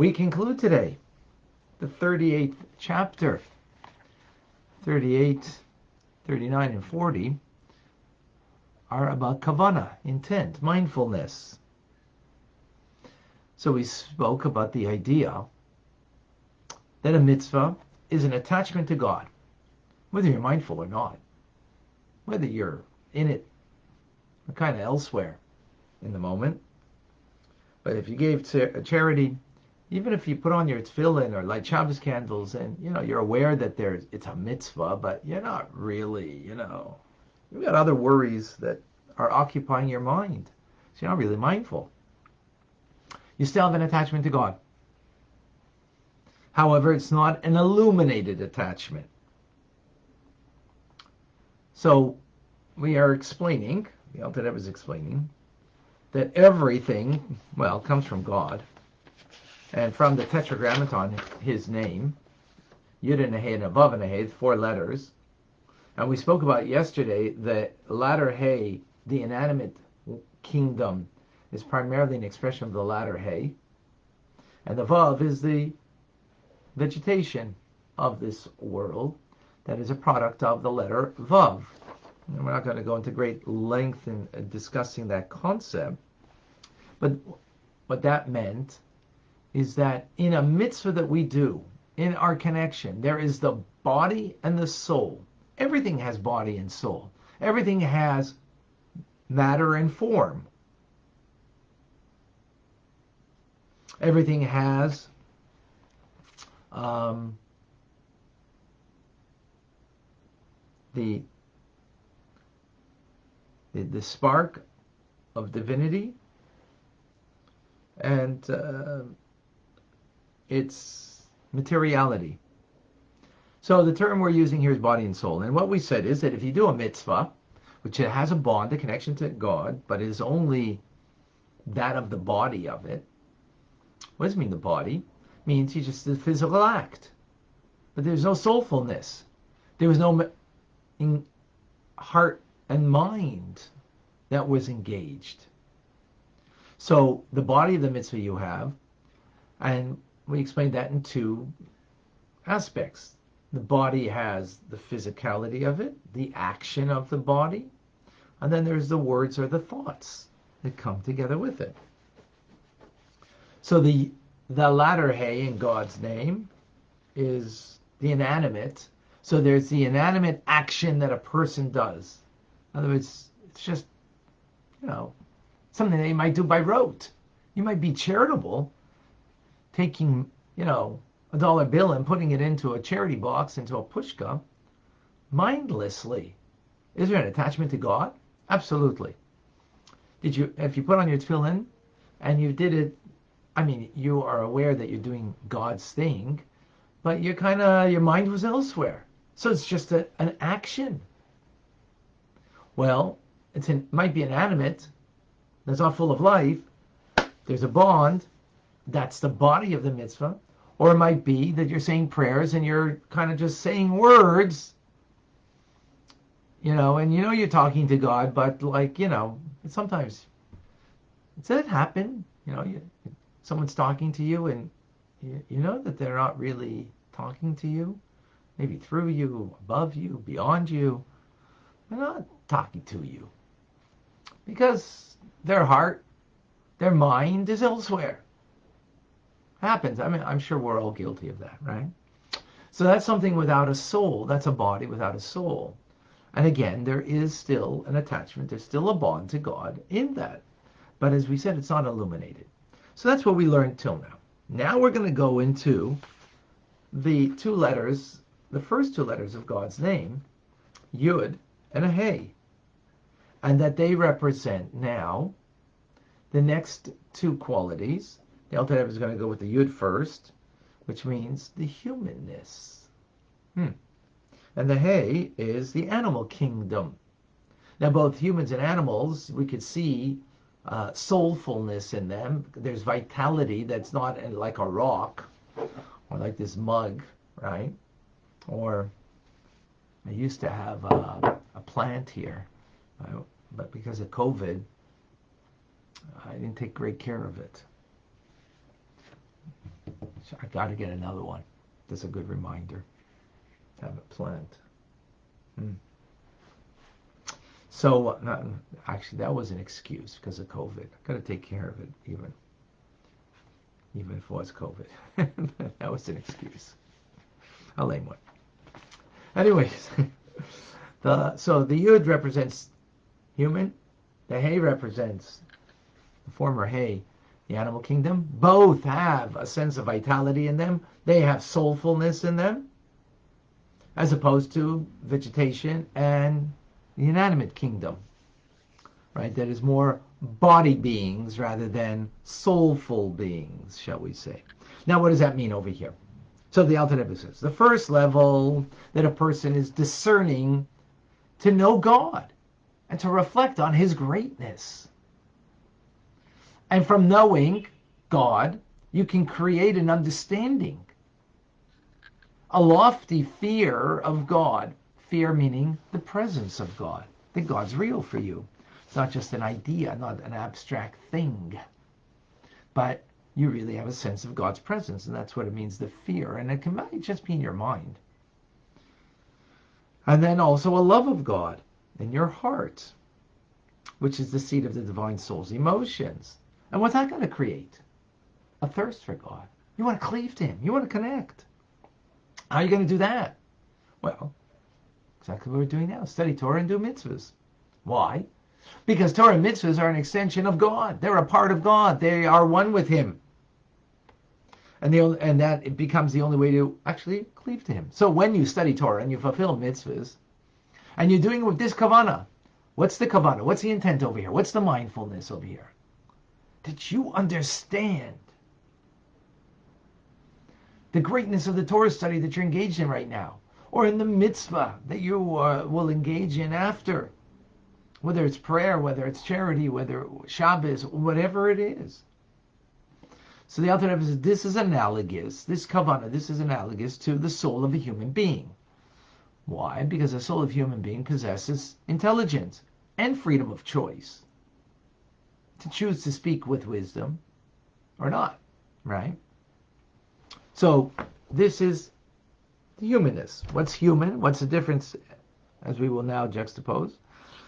We conclude today the 38th chapter. 38, 39, and 40 are about kavanah, intent, mindfulness. So we spoke about the idea that a mitzvah is an attachment to God, whether you're mindful or not, whether you're in it or kind of elsewhere in the moment. But if you gave charity, even if you put on your tefillin or light Shabbos candles, and you're aware that it's a mitzvah, but you're not really, you've got other worries that are occupying your mind, so you're not really mindful. You still have an attachment to God. However, it's not an illuminated attachment. So we are explaining, the Alter Rebbe is explaining, that everything, comes from God. And from the Tetragrammaton, his name, Yud and a Hey and a Vav and a Hey, 4 letters. And we spoke about yesterday the latter Hey, the inanimate kingdom, is primarily an expression of the latter Hey. And the Vav is the vegetation of this world that is a product of the letter Vav. And we're not going to go into great length in discussing that concept. But what that meant is that in a mitzvah that we do, in our connection, there is the body and the soul. Everything has body and soul. Everything has matter and form. Everything has the spark of divinity and its materiality. So the term we're using here is body and soul. And what we said is that if you do a mitzvah, which has a bond, a connection to God, but is only that of the body of it. What does it mean, the body? It means you just did a physical act. But there's no soulfulness. There was no heart and mind that was engaged. So the body of the mitzvah you have, and we explained that in 2 aspects. The body has the physicality of it, the action of the body, and then there's the words or the thoughts that come together with it. So the latter Hey in God's name is the inanimate. So there's the inanimate action that a person does. In other words, it's just, something that you might do by rote. You might be charitable, taking, a dollar bill and putting it into a charity box, into a pushka, mindlessly. Is there an attachment to God? Absolutely. If you put on your tefillin and you did it, you are aware that you're doing God's thing, but your mind was elsewhere. So it's just an action. Well, might be inanimate, that's not full of life. There's a bond, that's the body of the mitzvah. Or it might be that you're saying prayers and you're kind of just saying words, and you're talking to God, but sometimes does that happen? Someone's talking to you and you know that they're not really talking to you, maybe through you, above you, beyond you. They're not talking to you because their heart, their mind is elsewhere. Happens. I'm sure we're all guilty of that, right? So that's something without a soul. That's a body without a soul. And again, there is still an attachment. There's still a bond to God in that. But as we said, it's not illuminated. So that's what we learned till now. Now we're going to go into the 2 letters, the first 2 letters of God's name, Yud and a Hey. And that they represent now the next 2 qualities. The Alter Rebbe is going to go with the Yud first, which means the humanness. And the Hey is the animal kingdom. Now, both humans and animals, we could see soulfulness in them. There's vitality that's not like a rock or like this mug, right? Or I used to have a plant here, but because of COVID, I didn't take great care of it. I got to get another one. That's a good reminder to have it planned. So, actually, that was an excuse because of COVID. I got to take care of it, even if it was COVID. That was an excuse. A lame one. Anyways, so the Yud represents human. The Hay represents the former Hay, the animal kingdom. Both have a sense of vitality in them. They have soulfulness in them, as opposed to vegetation and the inanimate kingdom, right? That is more body beings rather than soulful beings, shall we say. Now, what does that mean over here? So the Alter Rebbe says, the first level that a person is discerning to know God and to reflect on his greatness. And from knowing God, you can create an understanding, a lofty fear of God. Fear meaning the presence of God, that God's real for you. It's not just an idea, not an abstract thing, but you really have a sense of God's presence, and that's what it means, the fear. And it might just be in your mind. And then also a love of God in your heart, which is the seat of the divine soul's emotions. And what's that going to create? A thirst for God. You want to cleave to him. You want to connect. How are you going to do that? Well, exactly what we're doing now. Study Torah and do mitzvahs. Why? Because Torah and mitzvahs are an extension of God. They're a part of God. They are one with him. And that it becomes the only way to actually cleave to him. So when you study Torah and you fulfill mitzvahs, and you're doing it with this kavanah, what's the kavanah? What's the intent over here? What's the mindfulness over here? Did you understand the greatness of the Torah study that you're engaged in right now? Or in the mitzvah that you will engage in after? Whether it's prayer, whether it's charity, whether Shabbos, whatever it is. So the Alter Rebbe says this is analogous, this kavanah, this is analogous to the soul of a human being. Why? Because the soul of a human being possesses intelligence and freedom of choice to choose to speak with wisdom or not, right? So this is the humanness. What's human? What's the difference, as we will now juxtapose,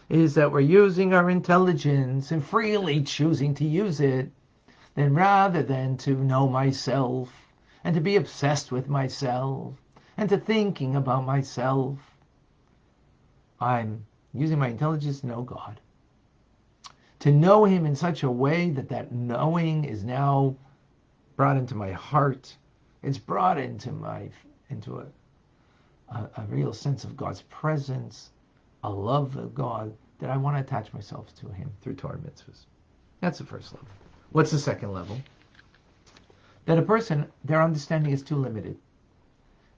is that we're using our intelligence and freely choosing to use it, then rather than to know myself and to be obsessed with myself and to thinking about myself, I'm using my intelligence to know God. To know him in such a way that that knowing is now brought into my heart. It's brought into a real sense of God's presence, a love of God, that I want to attach myself to him through Torah mitzvahs. That's the first level. What's the second level? That a person, their understanding is too limited.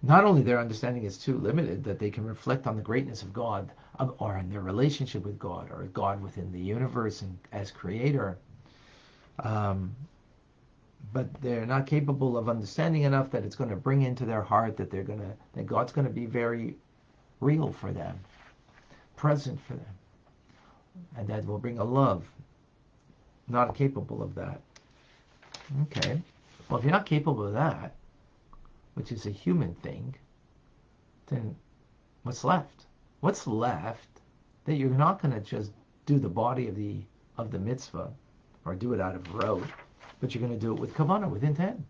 Not only their understanding is too limited, that they can reflect on the greatness of God, or in their relationship with God, or God within the universe and as creator, but they're not capable of understanding enough that it's going to bring into their heart that that God's going to be very real for them, present for them, and that will bring a love. Not capable of that. Okay. Well, if you're not capable of that, which is a human thing, then what's left? What's left that you're not going to just do the body of the mitzvah or do it out of rote, but you're going to do it with kavanah, with intent.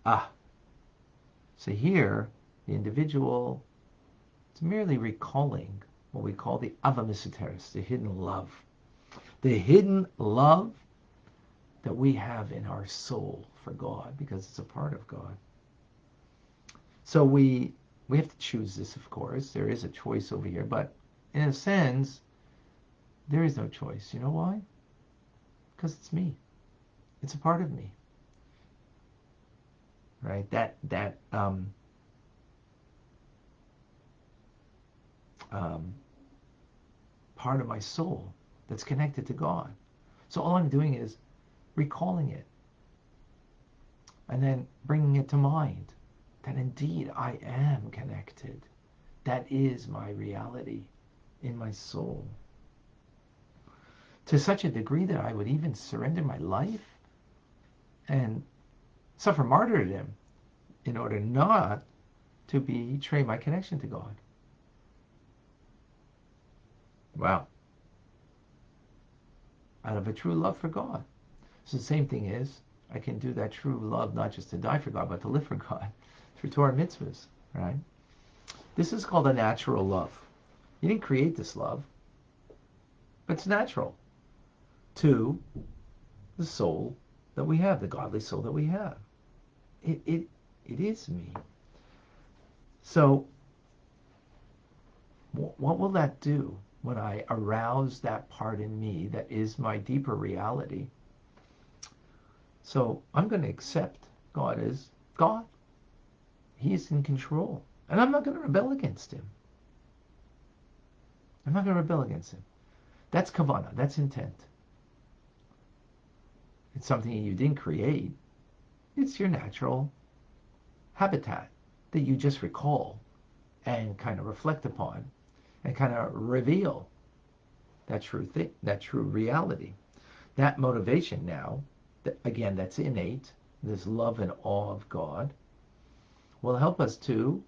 So here, the individual is merely recalling what we call the ava misoteres, the hidden love. The hidden love that we have in our soul for God, because it's a part of God. So we have to choose this, of course. There is a choice over here, but in a sense, there is no choice. You know why? Because it's me. It's a part of me. Right? That part of my soul that's connected to God. So all I'm doing is recalling it and then bringing it to mind that indeed I am connected. That is my reality in my soul. To such a degree that I would even surrender my life and suffer martyrdom in order not to betray my connection to God. Wow. Out of a true love for God. So the same thing is, I can do that true love not just to die for God, but to live for God through Torah mitzvahs, right? This is called a natural love. You didn't create this love, but it's natural to the soul that we have, the godly soul that we have. It is me. So what will that do when I arouse that part in me that is my deeper reality? So I'm going to accept God as God. He is in control. And I'm not going to rebel against him. I'm not going to rebel against him. That's kavanah. That's intent. It's something you didn't create. It's your natural habitat that you just recall and kind of reflect upon and kind of reveal that true thing, that true reality. That motivation now, again, that's innate, this love and awe of God, will help us to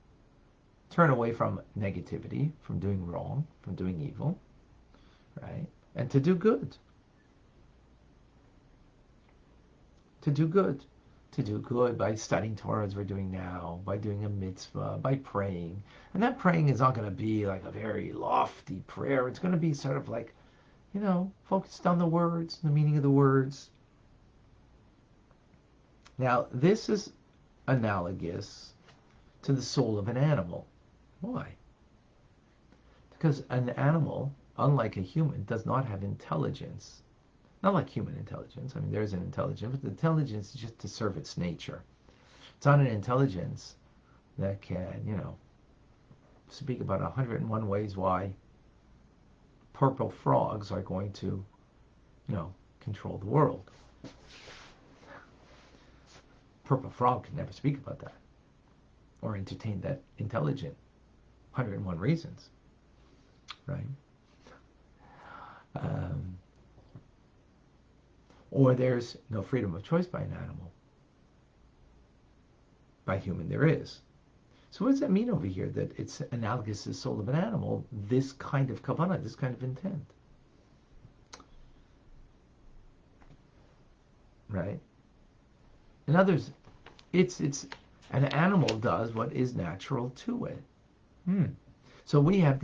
turn away from negativity, from doing wrong, from doing evil, right? And to do good. To do good. To do good by studying Torah as we're doing now, by doing a mitzvah, by praying. And that praying is not going to be like a very lofty prayer. It's going to be sort of like, focused on the words, the meaning of the words. Now, this is analogous to the soul of an animal. Why? Because an animal, unlike a human, does not have intelligence. Not like human intelligence. I mean, there's an intelligence, but the intelligence is just to serve its nature. It's not an intelligence that can, speak about 101 ways why purple frogs are going to, control the world. Purple frog can never speak about that or entertain that intelligent 101 reasons, right? Or there's no freedom of choice by an animal. By human, there is. So what does that mean over here? That it's analogous to the soul of an animal, this kind of kavanah, this kind of intent. Right? In others, it's an animal does what is natural to it. So we have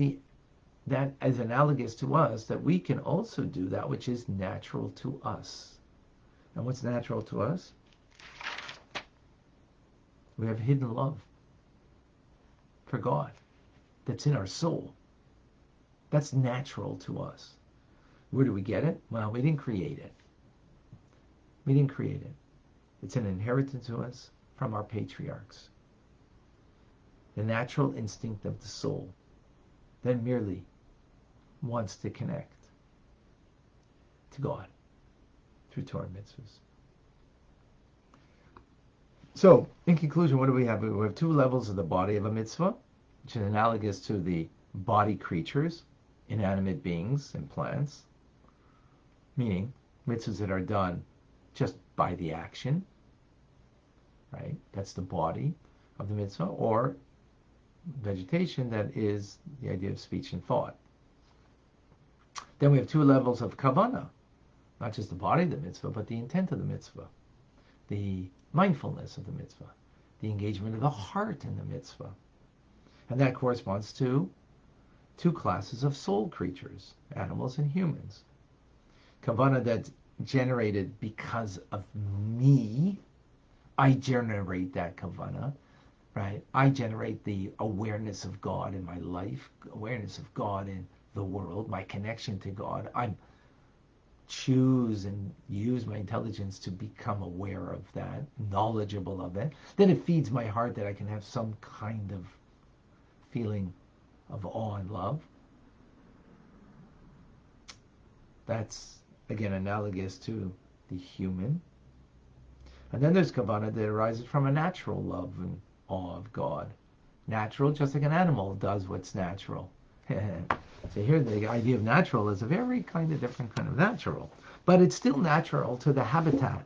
that as analogous to us, that we can also do that which is natural to us. And what's natural to us? We have hidden love for God that's in our soul. That's natural to us. Where do we get it? Well, we didn't create it. We didn't create it. It's an inheritance to us from our patriarchs. The natural instinct of the soul that merely wants to connect to God through Torah mitzvahs. So, in conclusion, what do we have? We have two levels of the body of a mitzvah, which is analogous to the body creatures, inanimate beings and plants, meaning mitzvahs that are done just by the action, right? That's the body of the mitzvah, or vegetation, that is the idea of speech and thought. Then we have two levels of kavanah, not just the body of the mitzvah, but the intent of the mitzvah, the mindfulness of the mitzvah, the engagement of the heart in the mitzvah. And that corresponds to two classes of soul creatures, animals and humans. Kavanah that's generated because of me. I generate that kavanah, right? I generate the awareness of God in my life, awareness of God in the world, my connection to God. I choose and use my intelligence to become aware of that, knowledgeable of it. Then it feeds my heart that I can have some kind of feeling of awe and love. That's, again, analogous to the human. And then there's kavanah that arises from a natural love and awe of God. Natural, just like an animal does what's natural. So here the idea of natural is a very kind of different kind of natural. But it's still natural to the habitat,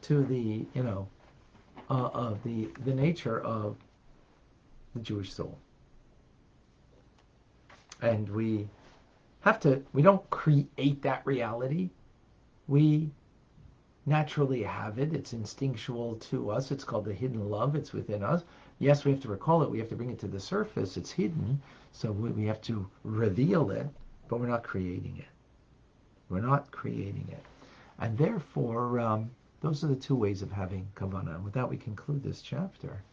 to the, of the nature of the Jewish soul. And we don't create that reality. We naturally have it. It's instinctual to us. It's called the hidden love. It's within us. Yes, we have to recall it. We have to bring it to the surface. It's hidden. So we have to reveal it, but we're not creating it. We're not creating it. And therefore, those are the two ways of having kavanah. And with that, we conclude this chapter.